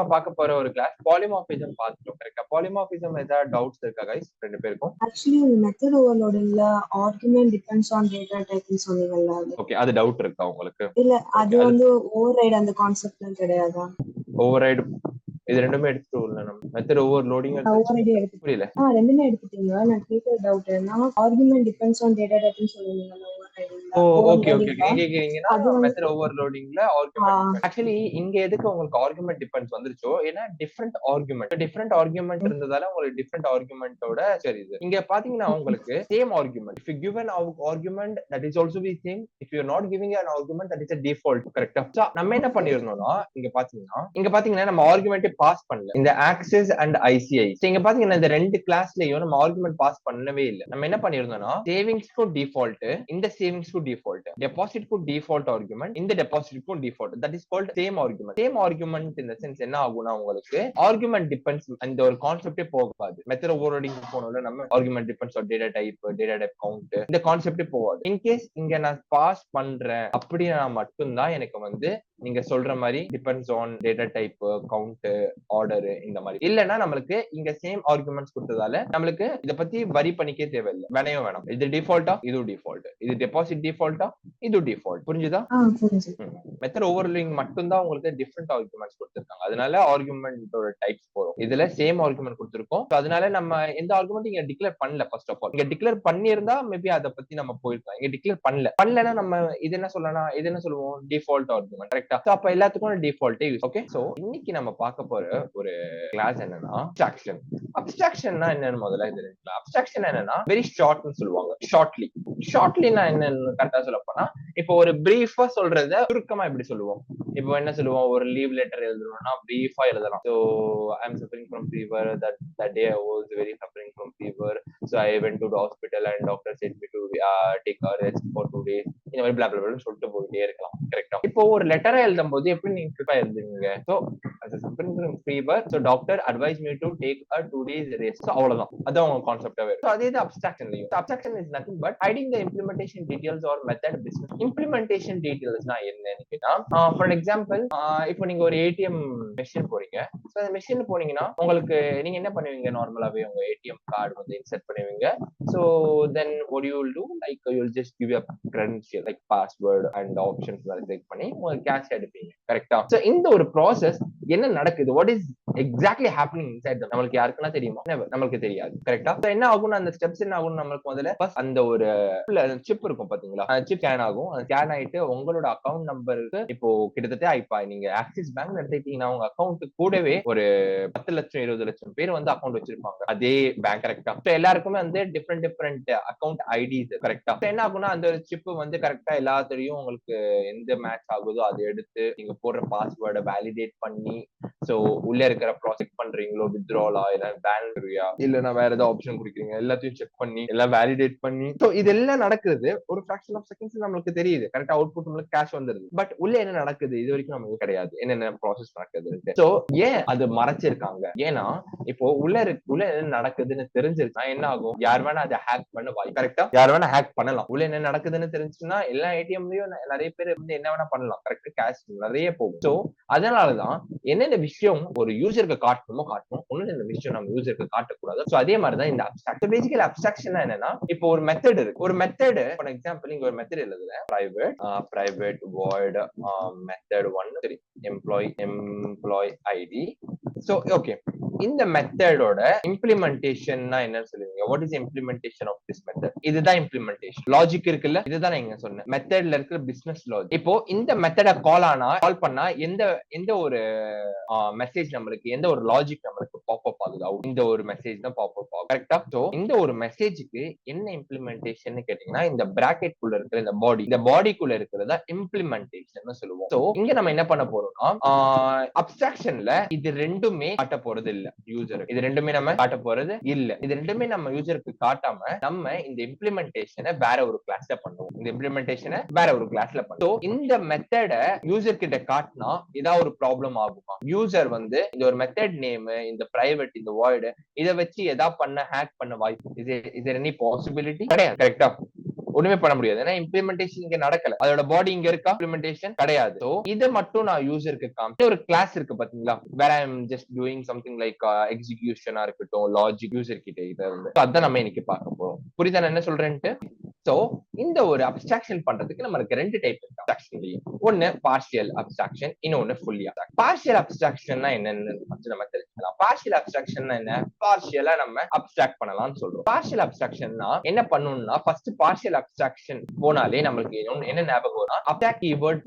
நம்ம பார்க்க போற ஒரு கிளாஸ் பாலிமார்பிசம் பார்த்துட்டோம். கரெக்ட்டா? பாலிமார்பிசம் ஏதாவது டவுட்ஸ் இருக்கா கைஸ் 2 பேருக்கும்? ஆக்சுவலி மெத்தட் ஓவர்லோடிங்ல ஆர்குமென்ட் டிபெண்ட்ஸ் ஆன் டேட்டா டைப்னு சொன்னீங்கல்ல அது. ஓகே, அது டவுட் இருக்கா உங்களுக்கு? இல்ல அது வந்து ஓவர்ரைட் அந்த கான்செப்ட்லாம் கிடையாதா? ஓவர்ரைடு இது ரெண்டுமே எடுத்துட்டு வரல நம்ம. மெத்தட் ஓவர்லோடிங் ஓவர்ரைடே எடுத்து புரியல. ரெண்டுமே எடுத்துட்டீங்க. நான் கேட்கிற டவுட் என்ன, ஆர்குமென்ட் டிபெண்ட்ஸ் ஆன் டேட்டா டைப்னு சொல்லுவீங்கல்ல ஓ ஓகே ஓகே. ஓவர்ரைடிங்ல. நீங்க கேக்குறீங்கன்னா அது வந்து மெத்தட் ஓவர்லோடிங்ல ஆர்குமென்ட் ஆக்சுவலி இங்க எதுக்கு உங்களுக்கு ஆர்குமென்ட் டிபெண்ட்ஸ் வந்துருச்சோ, ஏன்னா டிஃபரெண்ட் ஆர்குமென்ட் இருந்ததால உங்களுக்கு டிஃபரெண்ட் ஆர்குமென்ட்டோட சரி இது இங்க பாத்தீங்கன்னா உங்களுக்கு same argument if you give an argument that is also the same, if you are not giving an argument that is a default. கரெக்ட்டா? சோ நம்ம என்ன பண்ணிரணும்னா இங்க பாத்தீங்கன்னா நம்ம ஆர்குமென்ட்டே பாஸ் பண்ணல இந்த ஆக்சஸ் அண்ட் ஐசிஐ. இங்க பாத்தீங்கன்னா இந்த ரெண்டு கிளாஸ்லயும் நம்ம ஆர்குமென்ட் பாஸ் பண்ணவே இல்ல. நம்ம என்ன பண்ணிருந்தோம்னா சேவிங்ஸ்க்கு டிஃபால்ட், இந்த சேவிங்ஸ்க்கு டிஃபால்ட், டெபாசிட்க்கு டிஃபால்ட் ஆர்குமென்ட், இந்த டெபாசிட்க்கு default. That is called same argument. Same argument இந்த சென்ஸ் என்ன ஆகும்னா உங்களுக்கு ஆர்குமென்ட் டிபெண்ட்ஸ் அந்த ஒரு கான்செப்டே போகாது. மெத்தட் ஓவர்லோடிங் போனோம்ல நம்ம argument depends on data type count, இந்த கான்செப்டே போகாது. இன் கேஸ் இங்க நான் பாஸ் பண்றேன் அப்படினா மட்டும்தான் எனக்கு வந்து நீங்க சொல்ற மாதிரி depends on data type, count, order இந்த மாதிரி. இல்லனா நம்மளுக்கு இங்க சேம் ஆர்குமெண்ட்ஸ் கொடுத்ததால நம்மளுக்கு இத பத்தி வரி பண்ணிக்கே தேவையில்லை. வேணாம் இது டிஃபால்ட்டா, இது டிஃபால்ட், இது டெபாசிட் டிஃபால்ட்டா, இது டிஃபால்ட். புரிஞ்சுதா? மெத்தட் ஓவர்லோடிங் மட்டும் தான் உங்களுக்கு டிஃபரெண்ட் ஆர்குமெண்ட்ஸ் கொடுத்திருக்காங்க. அதனால ஆர்குமெண்டோட டைப்ஸ் போறோம். இதுல சேம் ஆர்குமெண்ட் கொடுத்திருக்கோம். அதனால நம்ம எந்த ஆர்குமெண்ட் இங்க டிக்ளேர் பண்ணல. ஃபர்ஸ்ட் ஆஃப் ஆல் இங்க டிக்ளேர் பண்ணியிருந்தா மேபி அதை பத்தி நம்ம போயிருக்கலாம். இங்க டிக்ளேர் பண்ணலன்னா நம்ம இது என்ன சொல்லலாம், இது என்ன சொல்லுவோம், டிஃபால்ட் ஆர்குமெண்ட். கரெக்ட்டா? சோ அப்ப எல்லாத்துக்கும் டிஃபால்ட்டே யூஸ். ஓகே, சோ இன்னைக்கு நம்ம பார்க்க போற ஒரு கிளாஸ் என்னன்னா அப்ஸ்ட்ராக்ஷன். அப்ஸ்ட்ராக்ஷன்னா என்னன்னு முதல்ல தெரிஞ்சுக்கலாம். அப்ஸ்ட்ராக்ஷன் என்னன்னா வெரி ஷார்ட்னு சொல்லுவாங்க. ஷார்ட்லினா என்னன்னு கரெக்டா சொல்ல போனா இப்போ ஒரு பிரீஃபா சொல்றத சுருக்கமா எப்படி சொல்லுவோம். இப்போ என்ன சொல்லுவோம், ஒரு லீவ் லெட்டர் எழுதணும்னா பிரீஃபா எழுதலாம். So I am suffering from fever, that day I was very suffering from fever, so I went to the hospital and doctor said me to take a rest for 2 days. இந்த மாதிரி blah blah blah சொல்லிட்டு போயிட்டே இருக்கலாம். கரெக்ட்டா? இப்போ ஒரு லெட்டரா எழுதும்போது எப்படி நீங்க ப்ரிப்பேர் எழுதுவீங்க? So as a suffering from fever, so doctor advised me to take a 2 days rest. So அவ்வளவுதான். அதான் உங்க கான்செப்டாவே. சோ அதே தான் அப்ஸ்ட்ராக்ஷன்லயும். Abstraction is nothing but hiding the implementation details or method business. implementation detailsனா என்னன்னு கேட்டா, ஃபார் எக்ஸாம்பிள் இப்போ நீங்க ஒரு ஏடிஎம் மெஷின் போறீங்க. சோ அந்த மெஷின் போனீங்கன்னா உங்களுக்கு நீங்க என்ன பண்ணுவீங்க, நார்மலாவே உங்க ஏடிஎம் கார்டு வந்து இன்சர்ட் பண்ணுவீங்க. So then what you will do, like you will just give your credential like password and options எல்லாம் செக் பண்ணி உங்க கேஷ் எடுப்பீங்க. கரெக்ட்டா? சோ இந்த ஒரு ப்ராசஸ் என்ன நடக்குது, what is exactly happening inside them, நம்மளுக்கு யாருக்குன்னா தெரியுமா? நம்மளுக்கு தெரியாது. கரெக்ட்டா? சோ என்ன ஆகும்னா அந்த ஸ்டெப்ஸ் என்ன ஆகும், நம்மளுக்கு முதல்ல அந்த ஒரு சிப் இருக்கும் பாத்தீங்களா, சிப் ஸ்கேன் ஆகும். அது ஸ்கேன் ஆயிட்டு உங்களோட அக்கவுண்ட் நம்பருக்கு இப்போ கிட்டத்தட்ட இப்ப நீங்க ஆக்சிஸ் பேங்க் எடுத்துக்கிட்டீங்கன்னா உங்க அக்கவுண்ட் கூடவே ஒரு 10 லட்சம் 20 லட்சம் பேர் வந்து அக்கவுண்ட் வச்சிருப்பாங்க அதே பேங்க். கரெக்ட்டா? சோ எல்லாருக்குமே வந்து டிஃபரெண்ட் அக்கவுண்ட் ஐடிஸ். கரெக்ட்டா? சோ என்ன ஆகும்னா அந்த சிப் வந்து கரெக்ட்டா எல்லாத்தையும் உங்களுக்கு எந்த மேட்ச் ஆகுதோ அதை எடுத்து நீங்க போடுற பாஸ்வேர்டை வேலிடேட் பண்ணி, சோ உள்ள இருக்கிற ப்ராசெஸ் பண்றீங்களோ, வித்ட்ராலா இல்ல பேலன்ஸ்யா இல்லனா வேற ஏதாவது ஆப்ஷன் குடுக்குறீங்க, எல்லாத்தையும் செக் பண்ணி எல்லாம் வேலிடேட் பண்ணி, சோ இதெல்லாம் நடக்குது ஒரு ஃபிராக்ஷன் ஆஃப் செகண்ட்ஸ். நம்மளுக்கு தெரியுது கரெக்ட்டா, அவுட்புட் நம்மளுக்கு கேஷ் வந்துருது. பட் உள்ள என்ன நடக்குது இது வரைக்கும் நமக்கு கிடையாது, என்னென்ன ப்ராசஸ் நடக்குது. சோ ஏன் அது மறைச்சிருக்காங்க, ஏன்னா இப்போ உள்ள என்ன நடக்குதுன்னு தெரிஞ்சிருச்சா என்ன ஆகும், யார் வேணா அதை ஹேக் பண்ண வாய்ப்பு. கரெக்ட்டா? யார் வேணா ஹேக் பண்ணலாம். உள்ள என்ன நடக்குதுன்னு தெரிஞ்சுச்சுன்னா எல்லா ஏடிஎம்லயும் நிறைய பேர் வந்து என்ன வேணா பண்ணலாம். கரெக்ட்டா? கேஷ் நிறைய போகும். சோ அதனாலதான் என்னென்ன விஷயம் ஒரு யூசருக்கு காட்டணும், ஒண்ணு விஷயம் நம்ம யூசருக்கு காட்டக்கூடாது. சோ அதே மாதிரிதான் இந்த அப்ஸ்ட்ராக்ட். பேசிக்கலி அப்ஸ்ட்ராக்ஷன் என்னன்னா இப்போ ஒரு மெத்தட் இருக்கு. ஒரு மெத்தட் ஃபார் எக்ஸாம்பிள் நீங்க ஒரு மெத்தட் எழுதுல பிரைவேட் void மெத்தட் 1 சரி எம்ப்ளாய் ஐடி. சோ ஓகே, இந்த மெத்தடோட இம்ப்ளிமெண்டேஷன்னா என்னன்னு சொல்லுவீங்க? What is implementation of this method? இதுதான் இம்ப்ளிமெண்டேஷன். லாஜிக் இருக்குல்ல, இதுதான் நான் சொன்னேன் மெத்தட்ல இருக்கிற பிசினஸ் லாஜிக். இப்போ இந்த மெத்தட கால் பண்ணா எந்த ஒரு மெசேஜ் நம்மளுக்கு, எந்த ஒரு லாஜிக் நம்மளுக்கு பாப் அப் ஆகுது, இந்த ஒரு மெசேஜ் தான் பாப் அப் ஆகும். கரெக்ட்டா? சோ இந்த ஒரு மெசேஜுக்கு என்ன இம்ப்ளிமெண்டேஷன் கேட்டீங்கன்னா இந்த பிராக்கெட் குள்ள இருக்கிற இந்த பாடிக்குள்ள இருக்கிறதா இம்ப்ளிமெண்டேஷன் சொல்லுவோம். சோ இங்க நம்ம என்ன பண்ண போறோம்னா அப்ஸ்ட்ராக்ஷன்ல இது ரெண்டுமே காட்ட போறது இல்ல யூசர். இது ரெண்டுமே நம்ம காட்ட போறது இல்ல. இது ரெண்டுமே நம்ம யூசருக்கு காட்டாம நம்ம இந்த இம்ப்ளிமெண்டேஷனை வேற ஒரு கிளாஸ்ல பண்ணுவோம். இந்த இம்ப்ளிமெண்டேஷனை வேற ஒரு கிளாஸ்ல பண்ணுவோம். இந்த மெத்தட யூசர் கிட்ட காட்டினா ஏதாவது ஒரு ப்ராப்ளம் ஆகுமா? யூசர் வந்து இந்த ஒரு மெத்தட் நேம், இந்த பிரைவேட், இந்த void இத வச்சு ஏதாவது பண்ண ஹேக் பண்ண வாய்ப்பு, is there any possibility? கிடையாது. கரெக்ட்டா? ஒண்ணுமே பண்ண முடியாது. ஏன்னா இம்ப்ளிமெண்டேஷன் இங்க நடக்கல. அதோட பாடி இங்க இருக்கா? இம்ப்ளிமெண்டேஷன் கிடையாது. சோ இத மட்டும் நான் யூசருக்கு காமிச்சு ஒரு கிளாஸ் இருக்கு பாத்தீங்களா? வேற I am just doing something like எக்ஸிகியூஷனா இருக்கட்டும், லாஜிக் யூசர் கிட்ட இத வந்து அதான் நம்ம இன்னைக்கு பார்க்க போறோம். புரியுதா நான் என்ன சொல்றேன்ட்டு? சோ இந்த ஒரு அப்ஸ்ட்ராக்ஷன் பண்றதுக்கு நமக்கு ரெண்டு டைப் இருக்கு அப்ஸ்ட்ராக்ஷன்லயே. ஒன்னு பார்ஷியல் அப்ஸ்ட்ராக்ஷன், இன்னொன்னு ஃபுல்லி அப்ஸ்ட்ராக்ட். பார்ஷியல் அப்ஸ்ட்ராக்ஷன்னா என்னன்னு ஃபர்ஸ்ட் நம்ம தெரிஞ்சுக்கலாம். பார்ஷியல் அப்ஸ்ட்ராக்ஷன்னா என்ன? பார்ஷியலா நம்ம அப்ஸ்ட்ராக்ட் பண்ணலாம்னு சொல்றோம். பார்ஷியல் அப்ஸ்ட்ராக்ஷன்னா என்ன பண்ணணும்னா ஃபர்ஸ்ட் பார்ஷியல் அப்ஸ்ட்ராக்ஷன் போனாலே நம்மளுக்கு என்ன ஞாபகம் வரும்? Abstract keyword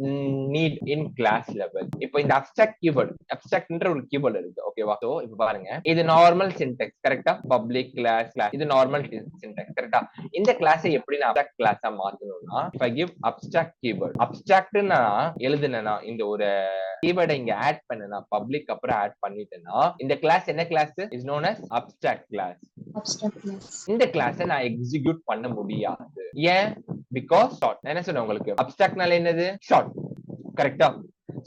need in class level. இப்போ இந்த அப்ஸ்ட்ராக்ட் கீவேர்ட், அப்ஸ்ட்ராக்ட்ன்ற ஒரு கீவேர்ட் இருக்கு. ஓகேவா? சோ இப்போ பாருங்க, இது நார்மல் சின்டாக்ஸ் கரெக்ட்டா? பப்ளிக் கிளாஸ் இது நார்மல் சின்டாக்ஸ் கரெக்ட்டா? இந்த கிளாஸை எப்படி நான் அப்ஸ்ட்ராக்ட் கிளாஸா மாத்தணும்னா, if I give abstract keyword, abstract நான் எழுதுனேனா இந்த ஒரு கீவேர்டை இங்க ஆட் பண்ணனா பப்ளிக் அப்புறம் ஆட் பண்ணிட்டேன்னா இந்த கிளாஸ் என்ன class? Is known as abstract class. இந்த கிளாஸை நான் எக்ஸிக்யூட் பண்ண முடியாது. ஏன்? Because short. என்ன சொன்னேன் உங்களுக்கு? அப்ஸ்ட்ராக்ட்னால என்னது? ஷார்ட். கரெக்ட்டா?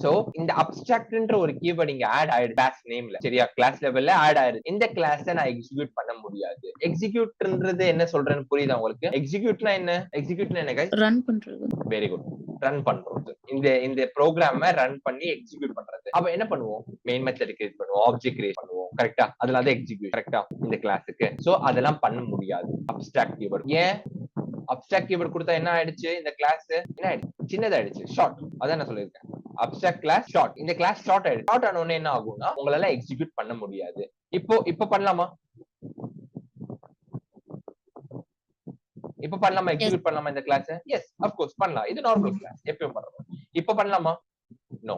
சோ இந்த அப்ஸ்ட்ராக்ட்ன்ற ஒரு கீவேர்ட் இங்க ஆட் ஆயிடுது கிளாஸ் நேம்ல. சரியா? கிளாஸ் லெவல்ல ஆட் ஆயிடுது. இந்த கிளாஸை நான் எக்ஸிக்யூட் பண்ண முடியாது. எக்ஸிக்யூட்ன்றது என்ன சொல்றேன்னு புரியுதா உங்களுக்கு? எக்ஸிக்யூட்னா என்ன? எக்ஸிக்யூட்னா என்ன गाइस? ரன் பண்றது. Very good. ரன் பண்றது. இந்த ப்ரோகிராம ரன் பண்ணி எக்ஸிக்யூட் பண்றது. அப்ப என்ன பண்ணுவோம்? மெயின் மெத்தட் கிரியேட் பண்ணுவோம், ஆப்ஜெக்ட் கிரியேட் பண்ணுவோம். கரெக்ட்டா? அதெல்லாம் தான் எக்ஸிக்யூட். கரெக்ட்டா? இந்த கிளாஸுக்கு. சோ அதெல்லாம் பண்ண முடியாது. Abstract keyword. ஏன்? அப்ஸ்ட்ராக்ட் கீவேர்ட் கொடுத்தா என்ன ஆயிடுச்சு? இந்த கிளாஸ் என்ன ஆயிடுச்சு? சின்னதாயிடுச்சு. ஷார்ட். அதான் நான் சொல்லியிருக்கேன். Abstract class short. இந்த கிளாஸ் ஷார்ட் ஆயிடுச்சு. ஷார்ட் ஆன உடனே என்ன ஆகும்னா உங்களால எக்ஸிக்யூட் பண்ண முடியாது. இப்போ பண்ணலாமா? இப்ப பண்ணலாமா? எக்ஸிக்யூட் பண்ணலாமா இந்த கிளாஸ்? எஸ், ஆஃப் கோர்ஸ் பண்ணலாம். இது நார்மல் கிளாஸ். எப்பவும் பண்றோம். இப்ப பண்ணலாமா? நோ.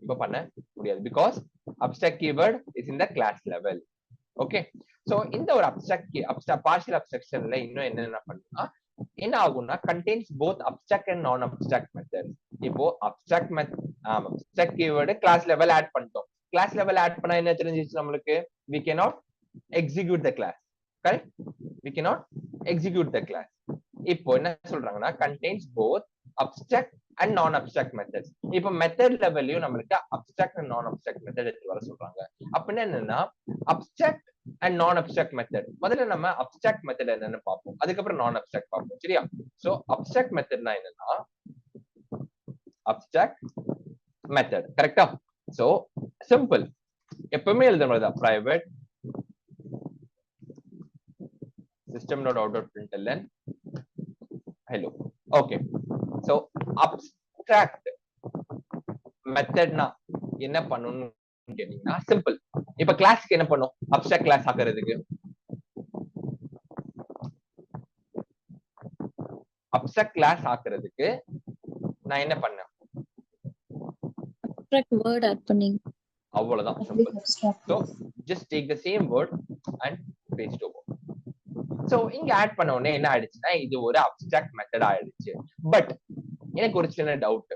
இப்ப பண்ண முடியாது. Because abstract keyword is in the class level. Okay. So இந்த ஒரு பார்ஷியல் அப்ஸ்ட்ராக்ஷன்ல இன்னும் என்னென்ன பண்ணா என்ன ஆகும்னா contains both abstract and non abstract methods. இப்போ abstract keyword class level add பண்ணிட்டோம். class level add பண்ணா என்ன தெரிஞ்சிச்சு நம்மளுக்கு? we cannot execute the class. correct? we cannot execute the class. இப்போ என்ன சொல்றாங்கன்னா contains both abstract and non abstract methods. இப்போ மெத்தட் லெவல்லயும் நம்மளுக்கு abstract and non abstract method எடுத்து வர சொல்றாங்க. அப்படின்னா என்னன்னா abstract and non abstract method. முதல்ல நம்ம abstract method என்னன்னு பார்ப்போம். அதுக்கப்புறம் non abstract பார்ப்போம். சரியா? சோ abstract methodனா என்னன்னா abstract method. கரெக்ட்டா? So simple. எப்பவுமே எழுதுறதா private system.out.println hello. okay. so abstract methodனா என்ன பண்ணனும் கேட்டீங்கன்னா சிம்பிள். இப்ப கிளாஸ்க்கு என்ன பண்ணும்? அப்ஸ்ட்ராக்ட் கிளாஸ் ஆக்குறதுக்கு நான் என்ன பண்ணேன்? அப்ஸ்ட்ராக்ட் வேர்ட் ஆட் பண்ணி அவ்வளவுதான். Simple. so just take the same word and paste over. so இங்க ஆட் பண்ண உடனே என்ன ஆயிடுச்சுன்னா இது ஒரு அப்ஸ்ட்ராக்ட் மெத்தட் ஆயிடுச்சு. பட் எனக்கு ஒரு சின்ன டவுட்.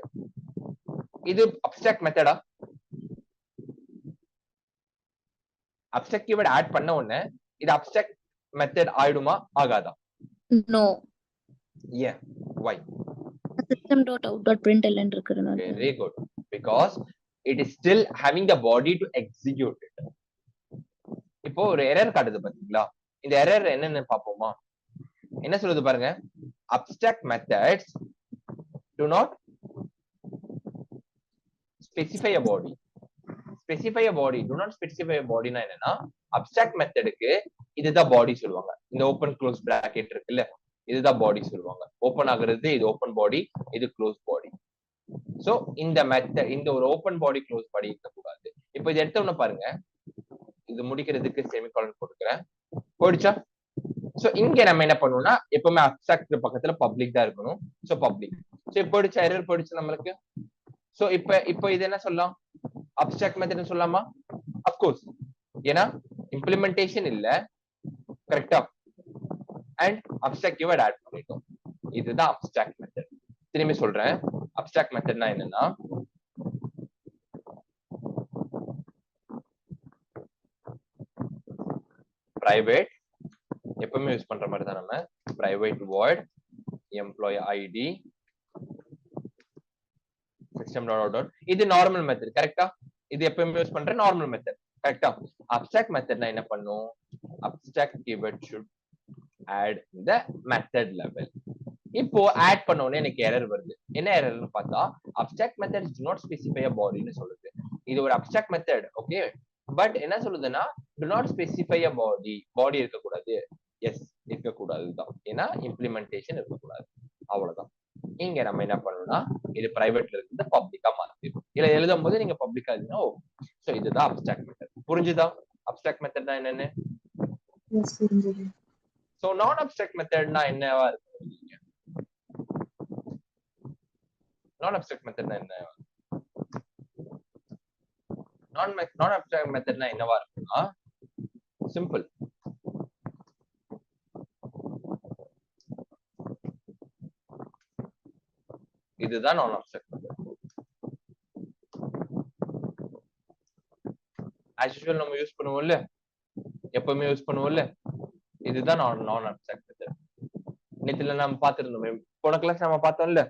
இது அப்ஸ்ட்ராக்ட் மெத்தடா? அப்ஸ்ட்ராக்ட் கீவேர்ட் ஆட் பண்ண உடனே இது அப்ஸ்ட்ராக்ட் மெத்தட் ஆயிடுமா ஆகாதா? நோ. ஏன்? why? system.out.println இருக்குறனால. very good. because it is still having the body to execute it. இப்போ ஒரு எரர் காட்டுது பாத்தீங்களா? இந்த எரர் என்னன்னு பாப்போமா? என்ன சொல்லுது பாருங்க. abstract methods do not specify a body. specify a body. do not specify a body னா என்னன்னா abstract methodக்கு இதுதான் பாடி சொல்லுவாங்க. இந்த ஓபன் க்ளோஸ் பிராக்கெட் இருக்குல்ல, இதுதான் பாடி சொல்லுவாங்க. ஓபன் ஆகுறது இது ஓபன் பாடி, இது க்ளோஸ் பாடி. சோ இந்த மெத்தட் இந்த ஒரு ஓபன் பாடி க்ளோஸ் பாடி இருக்க கூடாது. இப்போ இது எடுத்தவன பாருங்க. இது முடிக்கிறதுக்கு செமிகாலன் போட்டுக்கிறேன். போயிடுச்சா? சோ இங்க நம்ம என்ன பண்ணுவோம்னா எப்பவுமே அப்ஸ்ட்ராக்ட் பக்கத்துல பப்ளிக் தான் இருக்கணும். So public. சோ இப்போ போயிடுச்சா? எரர் போயிடுச்சு நம்மளுக்கு. சோ இப்போ இது என்ன சொல்லலாம்? அப்ஸ்ட்ராக்ட் மெத்தட் சொல்லலாமா? Of course. ஏன்னா இம்ப்ளிமெண்டேஷன் இல்ல. கரெக்ட்டா? அண்ட் அப்ஸ்ட்ராக்ட் கீவேர்ட் ஆட் பண்ணிட்டோம். இதுதான் அப்ஸ்ட்ராக்ட் மெத்தட். திரும்பி சொல்றேன். அப்ஸ்ட்ராக்ட் மெத்தட்னா என்னன்னா பிரைவேட் எப்பவுமே யூஸ் பண்ற மாதிரி தான் நம்ம private void employee id system.out. இது நார்மல் மெத்தட். கரெக்ட்டா? இது எப்பவுமே யூஸ் பண்ற நார்மல் மெத்தட். கரெக்ட்டா? அப்ஸ்ட்ராக்ட் மெத்தட்னா என்ன பண்ணும்? Abstract keyword should add the method level. இப்போ ஆட் பண்ண உடனே எனக்கு எரர் வருது. என்ன எரர்னு பார்த்தா abstract method to not specify a பாடின்னு சொல்லுது. இது ஒரு அப்ஸ்ட்ராக்ட் மெத்தட், ஓகே. பட் என்ன சொல்லுதுன்னா டு நாட் ஸ்பெசிஃபை a பாடி இருக்கக்கூடாது. எஸ், இருக்கக்கூடாது தான். ஏன்னா இம்ப்ளிமெண்டேஷன் இருக்கக்கூடாது. அவ்வளவுதான். இங்க நம்ம என்ன பண்ணணும்னா இது பிரைவேட்ல இருந்து பப்ளிக்கா மாத்திடும். இல்ல எழுதும் போது நீங்க பப்ளிக்கா எழுதினா சோ இதுதான் அப்ஸ்ட்ராக்ட் மெத்தட். புரிஞ்சுதா? அப்ஸ்ட்ராக்ட் மெத்தட்னா என்னன்னு? எஸ் புரிஞ்சது. சோ நான் அப்ஸ்ட்ராக்ட் மெத்தட்னா என்னவா இருக்கும்? நான் அப்ஸ்ட்ராக்ட் மெத்தட்னா என்ன? நான் அப்ஸ்ட்ராக்ட் மெத்தட்னா என்னவா இருக்கும்னா சிம்பிள். இதுதான் நான் அப்ஸ்ட்ராக்ட் மெத்தட். as usual நம்ம யூஸ் பண்ணுவோம்ல, எப்பவுமே யூஸ் பண்ணுவோம்ல, இதுதான் நான் அப்ஸ்ட்ராக்ட் மெத்தட். நேத்துல நம்ம பார்த்திருந்தோமே, போன கிளாஸ் நம்ம பார்த்தோம்ல,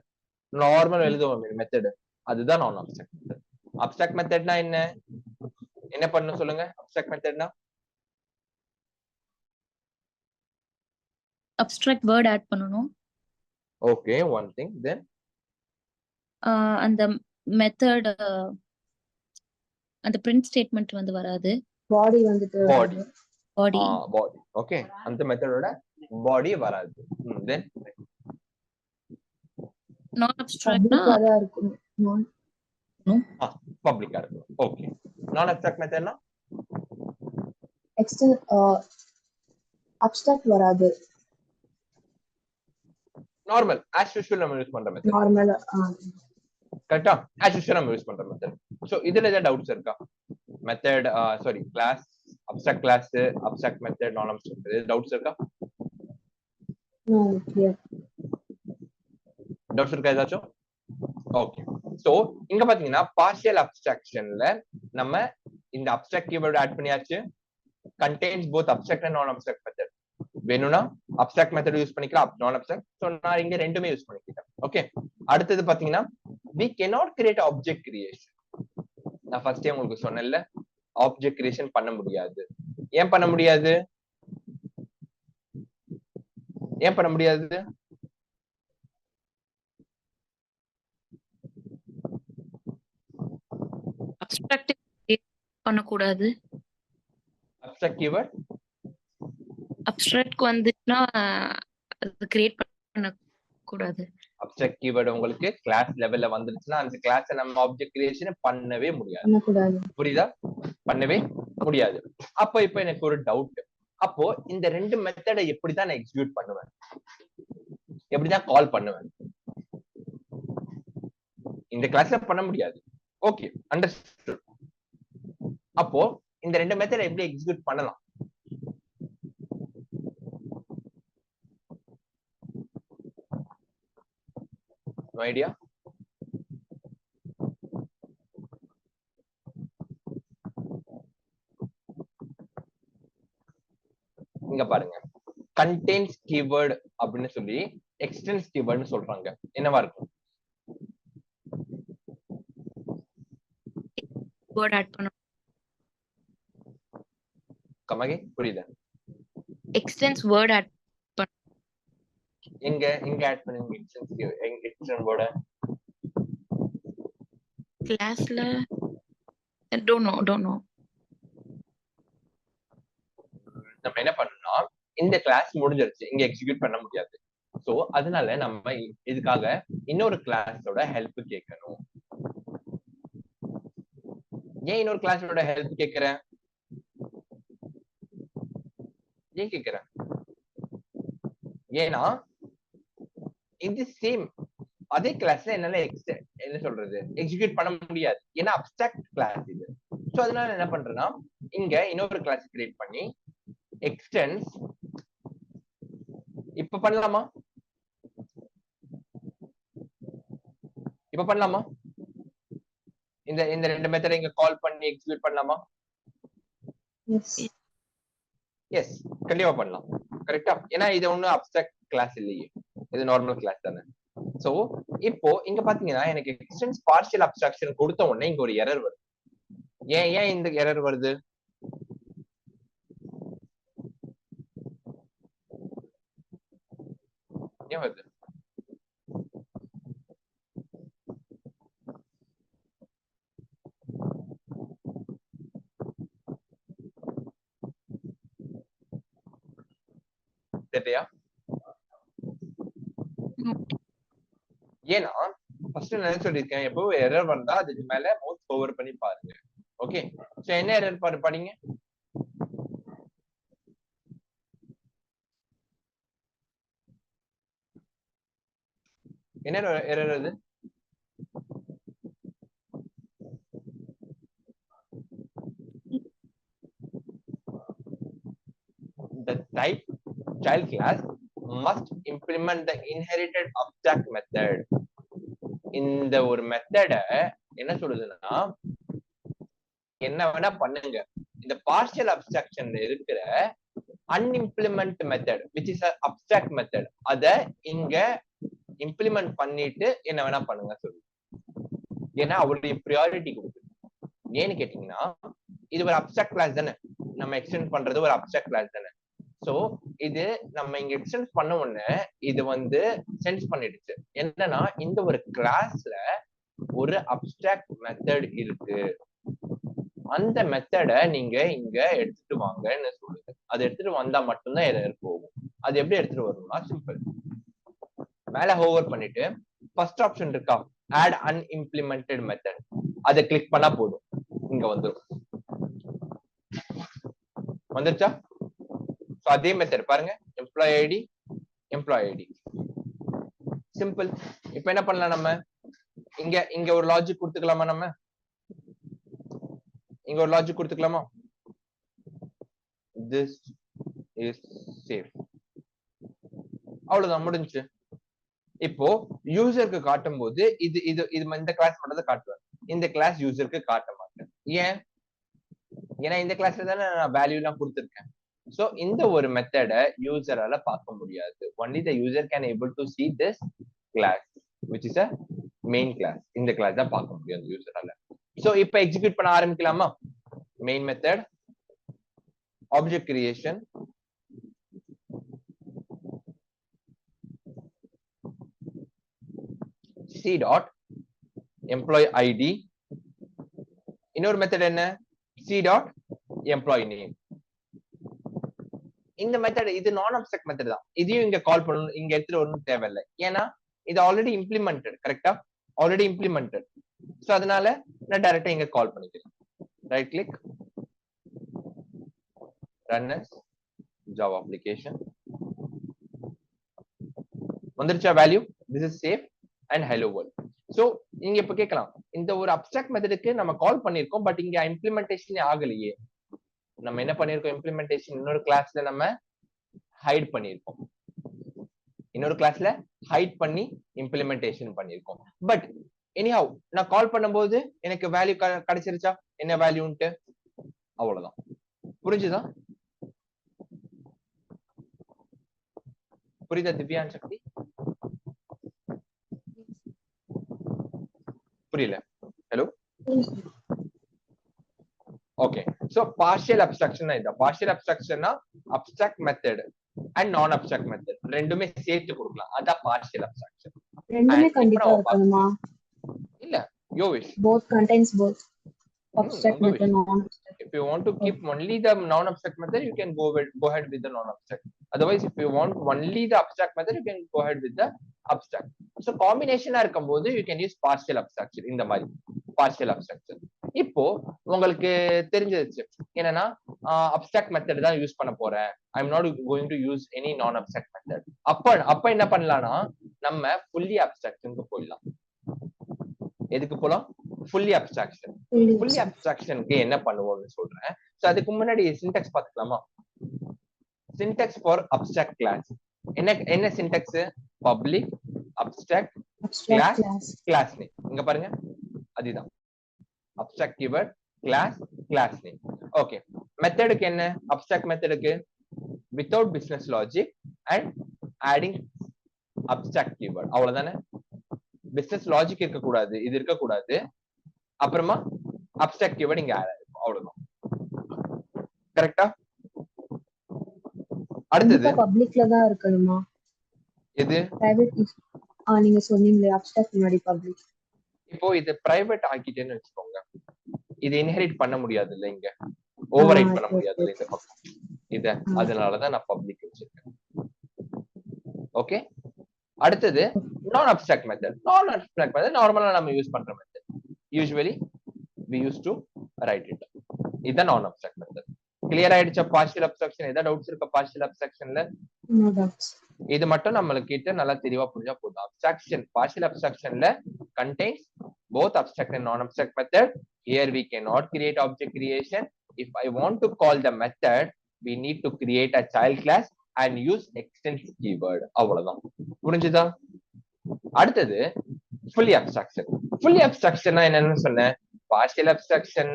நார்மல் எழுதுவோம் மெத்தட், அதுதான் நான் அப்ஸ்ட்ராக்ட் மெத்தட். அப்ஸ்ட்ராக்ட் மெத்தட்னா என்ன? என்ன பண்ணணும் சொல்லுங்க? அப்ஸ்ட்ராக்ட் மெத்தட்னா அப்ஸ்ட்ராக்ட் வேர்ட் ஆட் பண்ணனும். Okay, one thing. தென் அந்த மெத்தட் அந்த பிரிண்ட் ஸ்டேட்மெண்ட் வந்து வராது. பாடி வந்துட்டு பாடி பாடி பாடி ஓகே, அந்த மெத்தடோட பாடி வராது. தென் நான் அப்ஸ்ட்ராக்ட்னா பப்ளிக்கா தான் இருக்கும். நான் பப்ளிக்கா இருக்கும். ஓகே, நான் அப்ஸ்ட்ராக்ட் மெத்தட்னா எக்ஸ்டர்ன் அப்ஸ்ட்ராக்ட் வராது. நார்மல் as usual நம்ம யூஸ் பண்ற மெத்தட். நார்மல் கரெக்ட்டா? as usual நம்ம யூஸ் பண்ற மெத்தட். சோ இதுல ஏதாவது டவுட்ஸ் இருக்கா? Method sorry class, abstract class, abstract method, non abstract, ஏதாவது டவுட்ஸ் இருக்கா? No clear. டவுட்ஸ் இருக்கா ஏதாச்சும்? ஓகே. சோ இங்க பாத்தீங்கன்னா பார்ஷியல் அப்ஸ்ட்ராக்ஷன்ல நம்ம இந்த அப்ஸ்ட்ராக்ட் கீவேர்ட் ஆட் பண்ணியாச்சு. contains both abstract and non abstract method. வேணும்னா அப்ஸ்ட்ராக்ட் மெத்தட் யூஸ் பண்ணிக்கலாம், நான் அப்ஸ்ட்ராக்ட். சோ நான் இங்க ரெண்டுமே யூஸ் பண்ணிக்கிட்டேன். ஓகே. அடுத்தது பாத்தீங்கன்னா we cannot create object creation. நான் ஃபர்ஸ்டே உங்களுக்கு சொன்னேன்ல, ஆப்ஜெக்ட் கிரியேஷன் பண்ண முடியாது. ஏன் பண்ண முடியாது? ஏன் பண்ண முடியாது? அப்ஸ்ட்ராக்ட் பண்ண கூடாது. அப்ஸ்ட்ராக்ட் கீவேர்ட் அப்ஸ்ட்ராக்ட் வந்துச்சுன்னா அது கிரியேட் பண்ண கூடாது. அப்ஸ்ட்ராக்ட் கீவேர்ட் உங்களுக்கு கிளாஸ் லெவல்ல வந்துருச்சுன்னா அந்த கிளாஸை நம்ம ஆப்ஜெக்ட் கிரியேஷன் பண்ணவே முடியாது. பண்ணக்கூடாது. புரியுதா? பண்ணவே முடியாது. அப்ப இப்ப எனக்கு ஒரு டவுட். அப்போ இந்த ரெண்டு மெத்தடை எப்படிதான் நான் எக்ஸிக்யூட் பண்ணுவேன்? எப்படிதான் கால் பண்ணுவேன்? இந்த கிளாஸ்ல பண்ண முடியாது. Okay, understood. அப்போ இந்த ரெண்டு மெத்தடை எப்படி எக்ஸிக்யூட் பண்ணலாம்? No idea? இங்க பாருங்க, contains keyword அப்படின்னு சொல்லி extends keyword சொல்றாங்க. என்னவா இருக்கும்? வேர்ட் ஆட் பண்ணனும். கமகே புரியல. எக்ஸ்டென்ஸ் வேர்ட் ஆட் எங்க ஆட் பண்ணுங்க extend word? கிளாஸ்ல டோன்ட் நோ. நம்ம என்ன பண்ணணும்னா இந்த கிளாஸ் முடிஞ்சிருச்சு, இங்க எக்ஸிக்யூட் பண்ண முடியாது. சோ அதனால நம்ம இதுக்காக இன்னொரு கிளாஸோட ஹெல்ப் கேட்கணும். ஏன் இன்னொரு கிளாஸோட ஹெல்ப் கேட்கிறேன்? ஏன் கேட்கிறேன்? ஏன்னா இது சேம் அதே கிளாஸ்ல என்னால என்ன சொல்றது எக்ஸிக்யூட் பண்ண முடியாது. ஏன்னா அப்ஸ்ட்ராக்ட் கிளாஸ் இது. சோ அதனால என்ன பண்றேன்னா இங்க இன்னொரு கிளாஸ் கிரியேட் பண்ணி எக்ஸ்டென்ஸ். இப்ப பண்ணலாமா? இப்ப பண்ணலாமா? இந்த ரெண்டு மெத்தட் இங்க கால் பண்ணி எக்ஸிக்யூட் பண்ணலாமா? எஸ் எஸ், கண்டிப்பா பண்ணலாம். கரெக்டா? ஏன்னா இது ஒன்னும் அப்ஸ்ட்ராக்ட் கிளாஸ் இல்லையே, இது நார்மல் கிளாஸ் தானே. சோ இப்போ இங்க பாத்தீங்கன்னா எனக்கு எக்ஸ்டென்ஸ் பார்ஷியல் அப்ஸ்ட்ராக்ஷன் கொடுத்த உடனே இங்க ஒரு எரர் வருது. ஏன் இந்த எரர் வருது? ஏன் வருது? சரியா? ஏன்னா ஃபர்ஸ்ட் நான் என்ன சொல்லியிருக்கேன், எப்பவும் எரர் வந்தா அதுக்கு மேல மவுஸ் ஹோவர் பண்ணி பாருங்க. ஓகே, சோ என்ன எரர் படிங்க. என்ன எரர் அது? The type child class must implement the inherited abstract method. இந்த ஒரு மெத்தட என்ன சொல்லுதுன்னா, என்ன வேணா பண்ணுங்க, இந்த பார்ஷியல் அப்ஸ்ட்ராக்ஷன்ல இருக்கிற அன்இம்ப்ளிமெண்ட் method which is a abstract method அத இங்க இம்ப்ளிமெண்ட் பண்ணிட்டு என்ன வேணா பண்ணுங்க சொல்லு. ஏன்னா அவருடைய ப்ரியாரிட்டி கொடுக்குது. ஏன்னு கேட்டீங்கன்னா, இது ஒரு அப்ஸ்ட்ராக்ட் கிளாஸ் தானே, நம்ம எக்ஸ்டெண்ட் பண்றது ஒரு அப்ஸ்ட்ராக்ட் கிளாஸ் தானே. சோ இது நம்ம இங்க எக்ஸ்டெண்ட் பண்ண உடனே இது சென்ஸ் பண்ணிடுச்சு என்னன்னா, இந்த ஒரு கிளாஸ்ல ஒரு அப்ஸ்ட்ராக்ட் மெத்தட் இருக்கு, அந்த மெத்தட நீங்க இங்க எடுத்துட்டு வாங்கன்னு சொல்லுது. அது எடுத்துட்டு வந்தா மட்டும்தான் எரர் போகும். அது எப்படி எடுத்துட்டு வரணும்னா, சிம்பிள், மேல ஹோவர் பண்ணிட்டு ஃபர்ஸ்ட் ஆப்ஷன் இருக்கா, ஆட் அன்இம்ப்ளிமெண்டட் மெத்தட், அதை கிளிக் பண்ணா போதும், இங்க வந்துடும். வந்துருச்சா? அதே மெத்தட் பாருங்க, employee ID employee ID, simple. இப்ப என்ன பண்ணலாம், நம்ம இங்க இங்க ஒரு லாஜிக் கொடுத்துக்கலாமா, நம்ம இங்க ஒரு லாஜிக் கொடுத்துக்கலாமா, this is safe, அவ்வளவுதான், முடிஞ்சு. இப்போ யூசருக்கு காட்டும் போது இது இது இது இந்த கிளாஸ் மட்டும் தான் காட்டுவேன், இந்த கிளாஸ் யூசருக்கு காட்ட மாட்டேன். ஏன்? ஏன்னா இந்த கிளாஸ்ல தானே நான் வேல்யூ எல்லாம் கொடுத்துருக்கேன். சோ இந்த ஒரு மெத்தட யூசரால பார்க்க முடியாது. only the user can able to see this class which is a main class. இந்த கிளாஸ் தான் பார்க்க முடியும் யூசரால. சோ இப்போ எக்ஸிக்யூட் பண்ண ஆரம்பிக்கலாமா? Main method, object creation, c dot employee id, இன்னொரு மெத்தட் என்ன, c dot employee name. இந்த மெத்தட் இது நான் அப்ஸ்ட்ராக்ட் மெத்தட் தான், இதையும் இங்க கால் பண்ணணும், இங்க எடுத்துட்டு வரணும் தேவையில்லை. ஏன்னா இது ஆல்ரெடி இம்ப்ளிமெண்டட், கரெக்டா, ஆல்ரெடி இம்ப்ளிமெண்டட். சோ அதனால நான் டைரக்டா இங்க கால் பண்ணிக்கிறேன். Right click, run as Java application, வந்துருச்சா value, this is safe and hello world. So நீங்க இப்ப கேட்கலாம், இந்த ஒரு அப்ஸ்ட்ராக்ட் மெத்தடுக்கு நம்ம கால் பண்ணிருக்கோம், பட் இங்க இம்ப்ளிமெண்டேஷன் ஆகலையே. நம்ம என்ன பண்ணிருக்கோம், இம்ப்ளிமெண்டேஷன் இன்னொரு கிளாஸ்ல நம்ம ஹைட் பண்ணிருக்கோம், இன்னொரு கிளாஸ்ல ஹைட் பண்ணி இம்ப்ளிமெண்டேஷன் பண்ணிருக்கோம். பட் எனிஹவ் நான் கால் பண்ணும்போது எனக்கு வேல்யூ கிடைச்சிருச்சா, என்ன வேல்யூன்ட்டு, அவ்வளவுதான். புரிஞ்சுதா? புரியுதா திவ்யான் சக்தி? புரியல? Hello, okay. So partial abstraction இதான். பார்ஷியல் அப்ஸ்ட்ராக்ஷன்னா அப்ஸ்ட்ராக்ட் மெத்தட் அண்ட் நான் அப்ஸ்ட்ராக்ட் மெத்தட் ரெண்டுமே சேர்த்து கொடுக்கலாம், அதான் பார்ஷியல் அப்ஸ்ட்ராக்ஷன். ரெண்டுமே கண்டிப்பா இருக்கணுமா? இல்ல, your wish. Both contains both abstract method, non-abstract. If you want to keep only the non-abstract method, you can go ahead with the non-abstract. Otherwise, if you want only the abstract method, you can go ahead with the abstract. So combination இருக்கும்போது you can use partial abstraction. இந்த மாதிரி partial abstraction. இப்போ உங்களுக்கு தெரிஞ்சிருச்சு என்னன்னா, abstract method தான் use பண்ண போறேன், I'm not going to use any non-abstract method. அப்ப என்ன பண்ணலாம்னா, நம்ம fully abstractionக்கு போயிடலாம். எதுக்கு போலாம்? fully abstraction. fully abstractionக்கு என்ன பண்ணுவோம்னு சொல்றேன். சோ அதுக்கு முன்னாடி syntax பாத்துக்கலாமா? syntax for abstract class என்ன syntax? public abstract class name. இங்க பாருங்க, அதுதான் abstract keyword class name. ஓகே, மெத்தடுக்கு என்ன, abstract மெத்தடுக்கு without business logic and adding abstract keyword, அவ்வளவுதானே. பிசினஸ் லாஜிக் இருக்க கூடாது, இது இருக்க கூடாது, அப்புறமா அப்ஸ்ட்ராக்ட் கீவர்ட் இங்க ஆட் ஆயிருக்கும், அவ்வளவுதான். கரெக்ட்டா? அடுத்து பப்ளிக்ல தான் இருக்கணுமா? எது பிரைவேட்? நீங்க சொன்னீங்களே அப்ஸ்ட்ராக்ட் முன்னாடி பப்ளிக். இப்போ இது பிரைவேட் ஆக்கிட்டேன்னு வெச்சுக்கோங்க, இது இன்ஹெரிட் பண்ண முடியாது இல்ல, இங்க ஓவர்ரைட் பண்ண முடியாது இல்ல இந்த பக்கம் இத, அதனால தான் நான் பப்ளிக் வச்சிருக்கேன். ஓகே, அடுத்தது நான் abstract method. Non abstract method நார்மலா நம்ம யூஸ் பண்ற method. Usually we used to write it. இதுதான் நான் அப்ஸ்ட்ராக்ட் மெத்தட். கிளியர் ஆயிடுச்சா பார்ஷியல் அப்ஸ்ட்ராக்ஷன்? ஏதாவது டவுட்ஸ் இருக்கா பார்ஷியல் அப்ஸ்ட்ராக்ஷன்ல? No doubts. இது மட்டும் நம்மளுக்கு கிட்ட நல்லா தெளிவா புரிஞ்சா போதும். அப்ஸ்ட்ராக்ஷன், பார்ஷியல் அப்ஸ்ட்ராக்ஷன்ல contains both abstract and non-abstract method. Here we cannot create object creation. If I want to call the method, we need to create a child class and use extends keyword. அவ்வளவுதான். புரிஞ்சுதா? அடுத்தது fully abstraction. fully abstraction என்னன்னு சொன்னேன்? partial abstraction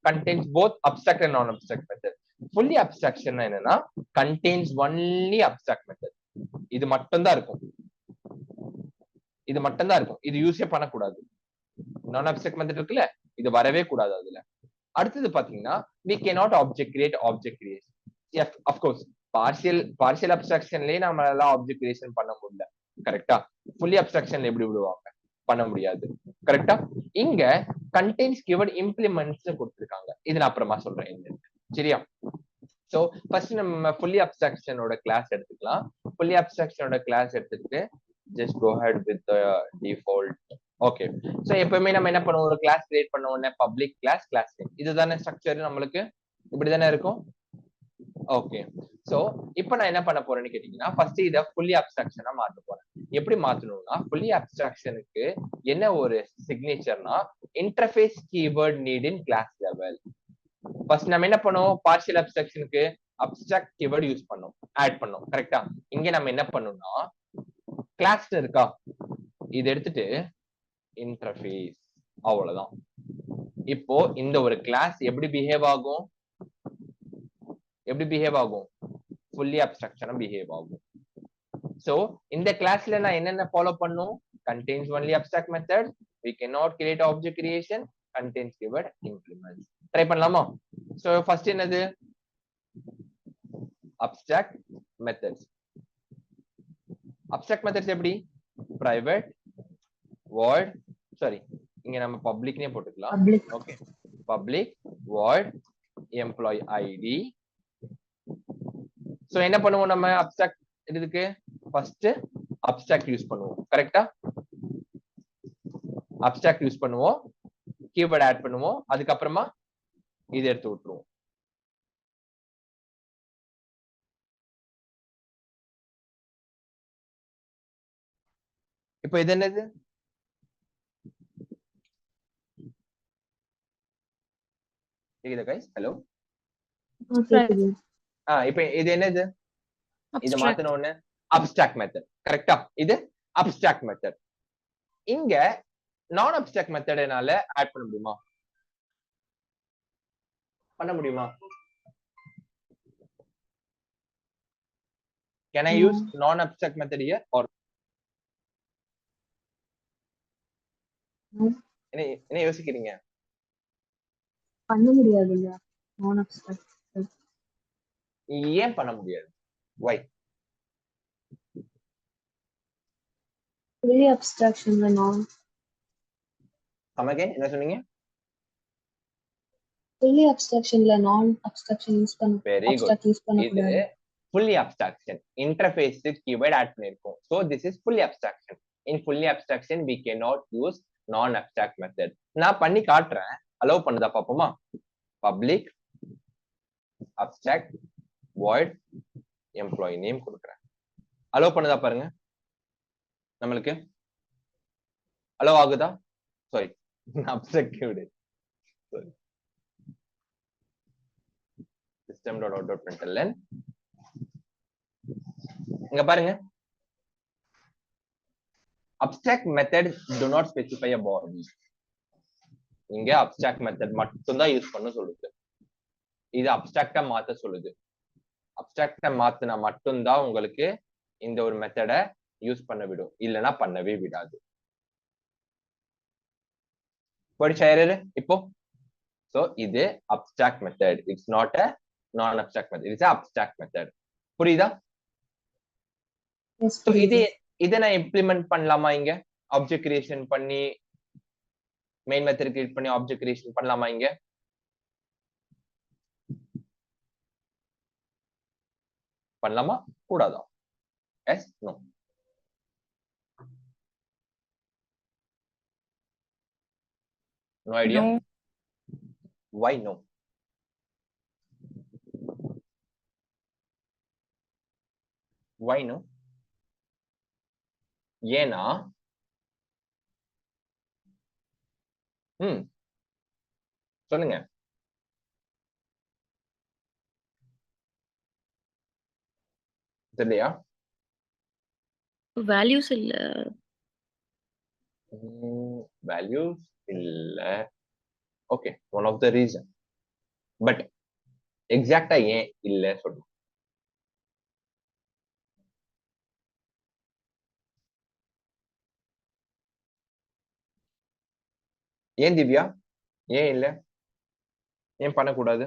contains both abstract and non-abstract method. fully abstraction என்னன்னா contains only abstract method. இது மட்டும் தான் இருக்கும். இது மட்டும் தான் இருக்கும். இது யூஸே பண்ணக்கூடாது. நான் அப்ஸ்ட்ராக்ட் மெத்தட் இருக்குல்ல, இது வரவே கூடாது அதுல. அடுத்தது பாத்தீங்கன்னா we cannot object create object creation. Yes, of course, partial abstractionலயே நம்மளால object creation பண்ண முடியல. கரெக்டா? fully abstractionல எப்படி விடுவாங்க? பண்ண முடியாது. கரெக்டா? இங்க contains keyword implements கொடுத்திருக்காங்க. இது நான் அப்புறமா சொல்றேன். சரியா? சோ ஃபர்ஸ்ட் நம்ம fully abstraction ஓட கிளாஸ் எடுத்துக்கலாம். fully abstraction ஓட கிளாஸ் எடுத்துட்டு just go ahead with the default. Okay, so எப்பவுமே நம்ம என்ன பண்ணுவோம்? ஒரு கிளாஸ் கிரியேட் பண்ண உடனே பப்ளிக் கிளாஸ், கிளாஸ் நேம், இதுதானே ஸ்ட்ரக்சர் நம்மளுக்கு. இப்படிதானே இருக்கும். ஓகே, சோ இப்போ நான் என்ன பண்ண போறேன்னு கேட்டீங்கன்னா, ஃபர்ஸ்ட் இத fully abstraction-ஆ மாத்த போறேன். எப்படி மாத்தணும்னா, fully abstraction-க்கு என்ன ஒரு சிக்னேச்சர்னா interface keyword need in class level. First நம்ம என்ன பண்ணுவோம்? பார்ஷியல் அப்ஸ்ட்ராக்ஷனுக்கு அப்ஸ்ட்ராக்ட் கீவேர்ட் யூஸ் பண்ணோம், ஆட் பண்ணோம். கரெக்டா? இங்க நம்ம என்ன பண்ணணும்னா கிளாஸ் இருக்கா, இது எடுத்துட்டு இன்டர்ஃபேஸ், அவ்வளவுதான். இப்போ இந்த ஒரு கிளாஸ் எப்படி பிஹேவ் ஆகும்? எப்படி பிஹேவ் ஆகும்? fully abstraction பிஹேவ் ஆகும். சோ இந்த கிளாஸ்ல நான் என்னென்ன ஃபாலோ பண்ணும்? contains only abstract method, we cannot create object creation, contains keyword implements. Try பண்ணலாமா? சோ ஃபர்ஸ்ட் என்னது? abstract methods. abstract methods எப்படி? private void, sorry, இங்க நம்ம பப்ளிக்னே போட்டுக்கலாம். Public. Okay, public void employee id. So என்ன பண்ணுவோம் நம்ம abstract இதுக்கு? ஃபர்ஸ்ட் abstract யூஸ் பண்ணுவோம். கரெக்ட்டா? abstract யூஸ் பண்ணுவோம், கீவேர்ட் ஆட் பண்ணுவோம், அதுக்கு அப்புறமா இத எடுத்து விட்டுருவோம். இப்போ இது என்னது? கேக்குதா guys? ஹலோ. கேக்குது. இப்போ இது என்னது? இத Abstract. மாத்தன உடனே abstract method. கரெக்ட்டா? இது abstract method. இங்க நான் அப்ஸ்ட்ராக்ட் மெத்தட்னால ஆட் பண்ண முடியுமா? பண்ண முடியுமா? Can I use non-abstract method here or என்ன யோசிக்கிறீங்க? பண்ண முடியாது இல்ல. நான் அப்ஸ்ட்ராக்ட். ஏன் பண்ண முடியாது? Why? fully abstractionல நான் Come again, என்ன சொன்னீங்க? fully abstractionல நான் abstraction யூஸ் பண்ண Very good. abstract யூஸ் பண்ண இது கூடாது. fully abstraction. Interface keyword add பண்ணிருக்கோம். So this is fully abstraction. In fully abstraction we cannot use non-abstract method. நான் பண்ணி காட்டுறேன். allow பண்ணுதா பாப்போமா? Public abstract void employee name கொடுக்கிறேன். allow பண்ணுதா பாருங்க. நம்மளுக்கு allow ஆகுதா? Sorry, abstract keyword. Sorry. system.out.println. இங்க பாருங்க, abstract method do not specify a body. இங்க abstract method மட்டும் தான் யூஸ் பண்ண சொல்லுது. இது abstract-ஆ மாத்த சொல்லுது. abstract-ஆ மாத்தினா மட்டும் தான் உங்களுக்கு இந்த ஒரு மெத்தட யூஸ் பண்ண விடும், இல்லனா பண்ணவே விடாது. படிச்ச error இப்போ? so இது abstract method, it's not a non-abstract method, it's a abstract method. புரியுதா? Yes, so இத நான் இம்ப்ளிமெண்ட் பண்ணலாமா? இங்க ஆப்ஜெக்ட் கிரியேஷன் பண்ணி மெயின் மெத்தட் கிரியேட் பண்ணி ஆப்ஜெக்ட் கிரியேஷன் பண்ணலாமா? இங்க பண்ணலாமா கூடாதா? Yes, no. No idea? No. Why no? Why no? ஏன்னா சொல்லுங்க. தெரியலையா? Values இல்ல. வேல்யூஸ் இல்ல. Okay, one of the reason. But எக்ஸாக்டா ஏன் இல்ல சொல்லுங்க. ஏன் திவ்யா? ஏன் இல்ல? ஏன் பண்ணக்கூடாது?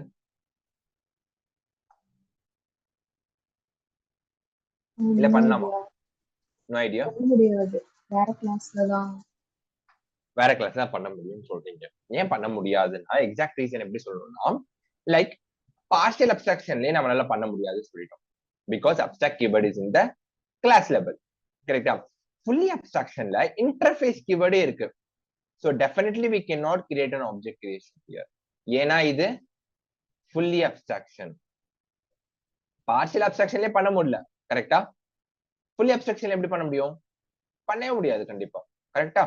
இல்ல பண்ணலாமா? No idea. பண்ண முடியாது, வேற கிளாஸ்ல தான். வேற கிளாஸ் தான் பண்ண முடியும்னு சொல்றீங்க. ஏன் பண்ண முடியாதுன்னா எக்ஸாக்ட் ரீசன் எப்படி சொல்லணும்னா, லைக் பார்ஷியல் அப்ஸ்ட்ராக்ஷன்லயே நம்மளால பண்ண முடியாதுன்னு சொல்லிட்டோம். Because abstract keyword is in the class level. கரெக்டா? ஃபுல்லி அப்ஸ்ட்ராக்ஷன்ல இன்டர்ஃபேஸ் கீவேர்டே இருக்கு. So definitely we cannot create an object creation here. ஏன்னா இது fully abstraction. partial abstractionலயே பண்ண முடியல. கரெக்டா? fully abstractionல எப்படி பண்ண முடியும்? பண்ணவே முடியாது கண்டிப்பா. கரெக்டா?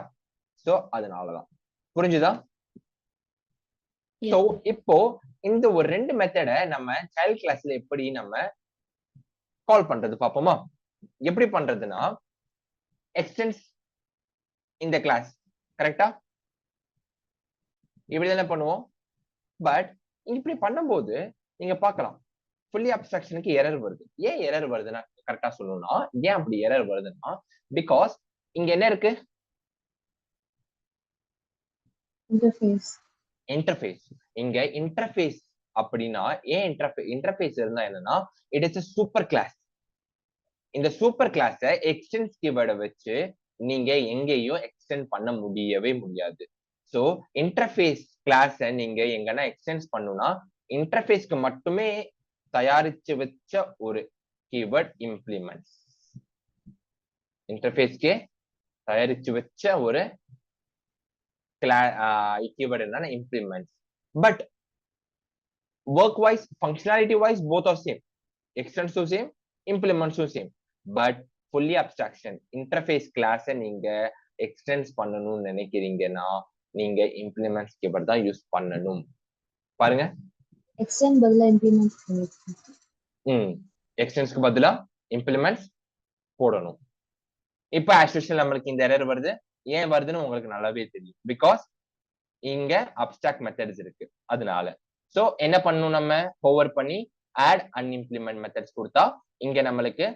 சோ அதனாலதான். புரிஞ்சுதா? சோ இப்போ இந்த ஒரு ரெண்டு மெத்தட நம்ம சைல்ட் கிளாஸ்ல எப்படி நம்ம கால் பண்றது பாப்போமா? எப்படி பண்றதுன்னா எக்ஸ்டென்ஸ் இந்த கிளாஸ். கரெக்டா? இப்படி தானே பண்ணுவோம். பட் இப்படி பண்ணும்போது நீங்க பார்க்கலாம் ஃபுல்லி அப்ஸ்ட்ராக்ஷனுக்கு எரர் வருது. ஏன் எரர் வருதுன்னா கரெக்டா சொல்லணும்னா ஏன் அப்படி எரர் வருதுன்னா பிகாஸ் இங்க என்ன இருக்கு? இன்டர்ஃபேஸ். இங்க இன்டர்ஃபேஸ் அப்படின்னா ஏன் இன்டர்ஃபேஸ் இருந்தா என்னன்னா it is a super class. இந்த சூப்பர் கிளாஸ எக்ஸ்டென்ஸ் கீவேர்டை வச்சு நீங்க எங்கேயும் எக்ஸ்டெண்ட் பண்ண முடியவே முடியாது. சோ இன்டர்ஃபேஸ் கிளாஸ நீங்க எங்கன்னா எக்ஸ்டென்ஸ் பண்ணுனா இன்டர்ஃபேஸ்க்கு மட்டுமே தயாரிச்சு வச்ச ஒரு கீவேர்ட் இம்ப்ளிமெண்ட்ஸ். இன்டர்ஃபேஸ்க்கே தயாரிச்சு வச்ச ஒரு கீவேர்ட் என்னன்னா implements. But work wise functionality wise both are same. எக்ஸ்டென்ஸும் சேம், இம்ப்ளிமெண்ட்ஸும் same. But fully abstraction interface கிளாஸ நீங்க எக்ஸ்டென்ஸ் பண்ணணும்னு நினைக்கிறீங்கன்னா நீங்க இம்ப்ளிமெண்ட்ஸ் கீவேர்ட் தான் யூஸ் பண்ணணும். பாருங்க, எக்ஸ்டென்ட் பதிலா இம்ப்ளிமெண்ட்ஸ் பண்ணிருக்கேன். எக்ஸ்டென்ஸ்க்கு பதிலா இம்ப்ளிமெண்ட்ஸ் போடணும். இப்போ as usual நம்மளுக்கு இந்த எரர் வருது. ஏன் வருதுன்னு உங்களுக்கு நல்லாவே தெரியும். பிகாஸ் இங்க அப்ஸ்ட்ராக்ட் மெத்தட்ஸ் இருக்கு அதனால. சோ என்ன பண்ணணும், நம்ம ஹோவர் பண்ணி ஆட் அன்இம்ப்ளிமெண்ட் மெத்தட்ஸ் கொடுத்தா இங்க நம்மளுக்கு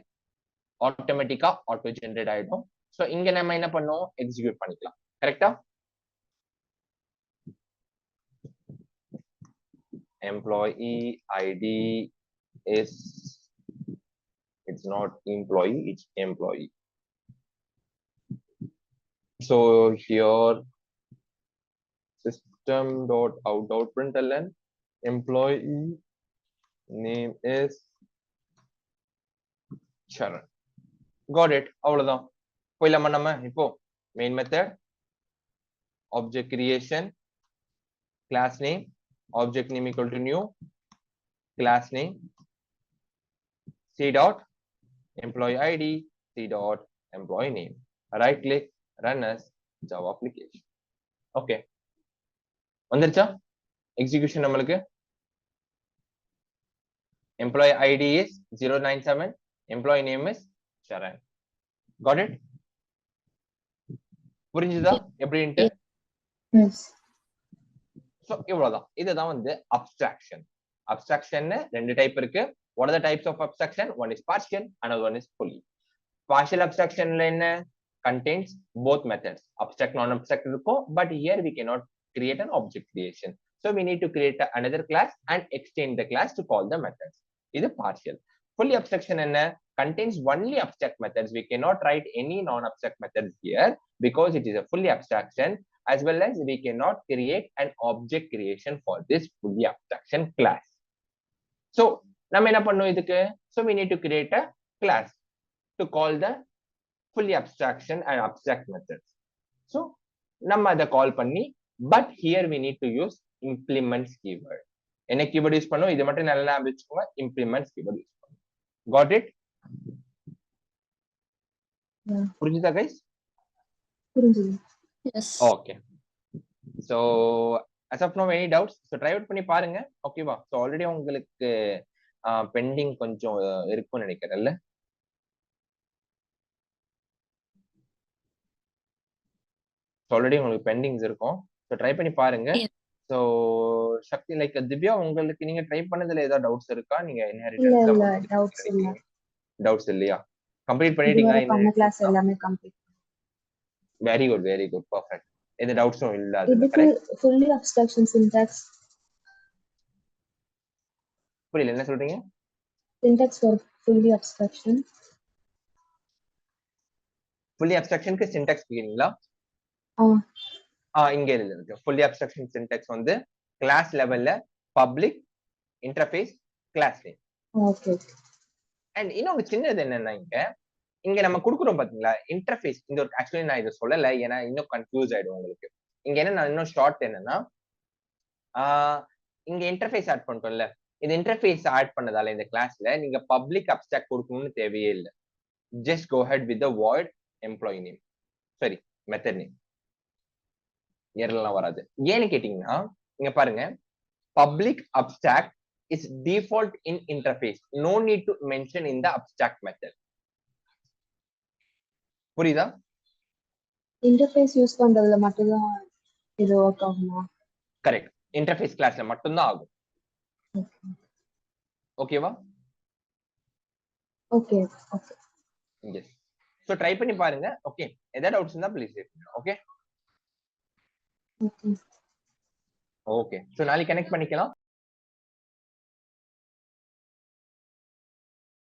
ஆட்டோமேட்டிக்கா ஆட்டோ ஜெனரேட் ஆயிடும். சோ இங்க நம்ம என்ன பண்ணோம், எக்ஸிக்யூட் பண்ணிக்கலாம். கரெக்டா? employee id is, it's not employee, it's employee. So here system.out.println employee name is Sharan. Got it? அவ்வளவுதான். போயிடலாமா நம்ம இப்போ main method, object creation, class name, object name equal to new, class name, c dot employee id, c dot employee name, right click, run as Java application. Okay, வந்துருச்சா execution? நம்மளுக்கு employee id is 097, employee name is Sharan. Got it? புரிஞ்சுதா எப்படின்ட்டு? So இவ்வளவுதான். இதுதான் வந்து abstraction. Abstraction ரெண்டு type இருக்கு. What are the types of abstraction? One is partial, another one is fully. Partial abstraction ல என்ன? Contains both methods. Abstract, non-abstract இருக்கும். But here we cannot create an object creation. So we need to create another class and extend the class to call the methods. இது partial. Fully abstraction என்ன? Contains only abstract methods. We cannot write any non-abstract methods here because it is a fully abstraction, as well as we cannot create an object creation for this fully abstraction class. So நம்ம என்ன பண்ணோம் இதுக்கு? So we need to create a class to call the fully abstraction and abstract methods. So நம்ம அதை கால் பண்ணி but here we need to use implements keyword. என்ன keyword use பண்ணும்? இது மட்டும் நல்லா ஞாபகம் வச்சுக்கோங்க. implements keyword யூஸ் பண்ணும். got it? புரிஞ்சுதா guys? புரிஞ்சுது. S. okay, so as of now any doubts? so try out பண்ணி பாருங்க. ஓகேவா? so already உங்களுக்கு பெண்டிங் கொஞ்சம் இருக்கும்னு நினைக்கிறேன்ல. ஆல்ரெடி உங்களுக்கு பெண்டிங்ஸ் இருக்கும். ஸோ ட்ரை பண்ணி பாருங்க. Yes. ஸோ சக்தி லைக் திவ்யா, உங்களுக்கு நீங்க ட்ரை பண்ணதுல ஏதாவது டவுட்ஸ் இருக்கா? நீங்க இல்ல இன்ஹெரிட்டன்ஸ் டவுட்ஸ் இல்ல. டவுட்ஸ் இல்லையா? கம்ப்ளீட் இதுவரை பண்ணிட்டீங்களா? பண்ண கிளாஸ் எல்லாமே complete. Very good, very good, perfect. எந்த டவுட்ஸும் இல்ல அதுல. இதுக்கு கரெக்ட்? ஃபுல்லி அப்ஸ்ட்ராக்ஷன் சின்டாக்ஸ் புரியல, என்ன சொல்றீங்க? Syntax for fully abstraction. Fully அப்ஸ்ட்ராக்ஷனுக்கு சின்டாக்ஸ் கேக்குறீங்களா? இங்க இருக்கு. ஃபுல்லி அப்ஸ்ட்ராக்ஷன் சின்டாக்ஸ் வந்து கிளாஸ் லெவல்ல public interface class name. Okay. And இன்னொரு சின்னது என்னன்னா, இங்க நம்ம கொடுக்குறோம் பாத்தீங்களா இன்டர்ஃபேஸ். இந்த ஒரு ஆக்சுவலி நான் இதை சொல்லல, ஏன்னா இன்னும் கன்ஃபியூஸ் ஆயிடும் உங்களுக்கு. இங்க என்ன நான் இன்னும் ஷார்ட் என்னன்னா, இங்க இன்டர்ஃபேஸ் ஆட் பண்ணிட்டோம்ல, இந்த இன்டர்ஃபேஸ் ஆட் பண்ணதால இந்த கிளாஸ்ல நீங்க பப்ளிக் அப்ஸ்ட்ராக்ட் கொடுக்கணும்னு தேவையே இல்லை. Just go ahead with the void employee name, சரி, மெத்தட் நேம், எரர்லாம் வராது. ஏன்னு கேட்டீங்கன்னா, இங்க பாருங்க, public abstract is default in interface, no need to mention in the abstract method. புரியுதா? இன்டர்ஃபேஸ் யூஸ் பண்றதுல மட்டும் தான் இது வொர்க் ஆகுமா? கரெக்ட், இன்டர்ஃபேஸ் கிளாஸ்ல மட்டும் தான் ஆகும். ஓகேவா? Okay okay. Yes. So try பண்ணி பாருங்க. ஓகே, ஏதாவது டவுட்ஸ் இருந்தா please okay. Okay. Okay, so நாளைக்கு கனெக்ட் பண்ணிக்கலாம்.